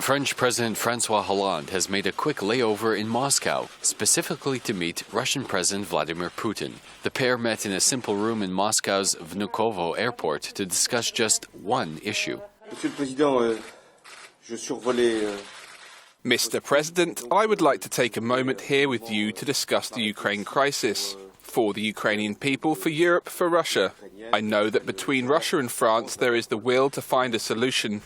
French President Francois Hollande has made a quick layover in Moscow, specifically to meet Russian President Vladimir Putin. The pair met in a simple room in Moscow's Vnukovo airport to discuss just one issue. Mr. President, I would like to take a moment here with you to discuss the Ukraine crisis. For the Ukrainian people, for Europe, for Russia. I know that between Russia and France there is the will to find a solution.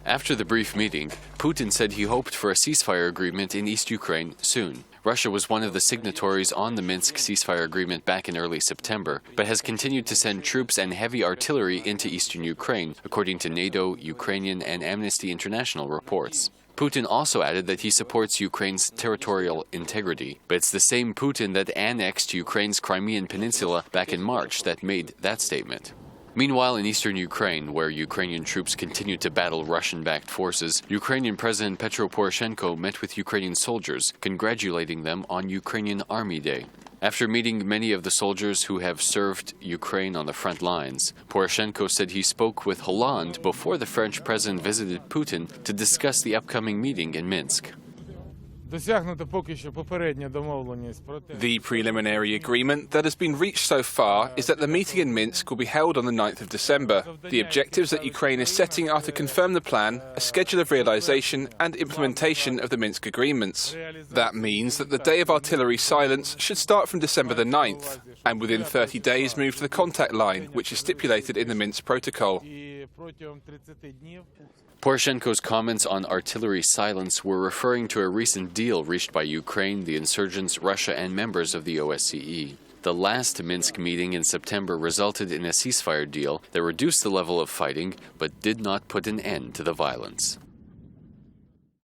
After the brief meeting, Putin said he hoped for a ceasefire agreement in East Ukraine soon. Russia was one of the signatories on the Minsk ceasefire agreement back in early September, but has continued to send troops and heavy artillery into eastern Ukraine, according to NATO, Ukrainian, and Amnesty International reports. Putin also added that he supports Ukraine's territorial integrity, but it's the same Putin that annexed Ukraine's Crimean Peninsula back in March that made that statement. Meanwhile, in eastern Ukraine, where Ukrainian troops continue to battle Russian-backed forces, Ukrainian President Petro Poroshenko met with Ukrainian soldiers, congratulating them on Ukrainian Army Day. After meeting many of the soldiers who have served Ukraine on the front lines, Poroshenko said he spoke with Hollande before the French president visited Putin to discuss the upcoming meeting in Minsk. The preliminary agreement that has been reached so far is that the meeting in Minsk will be held on the 9th of December. The objectives that Ukraine is setting are to confirm the plan, a schedule of realization and implementation of the Minsk agreements. That means that the day of artillery silence should start from December the 9th, and within 30 days move to the contact line, which is stipulated in the Minsk Protocol. Poroshenko's comments on artillery silence were referring to a recent deal reached by Ukraine, the insurgents, Russia, and members of the OSCE. The last Minsk meeting in September resulted in a ceasefire deal that reduced the level of fighting but did not put an end to the violence.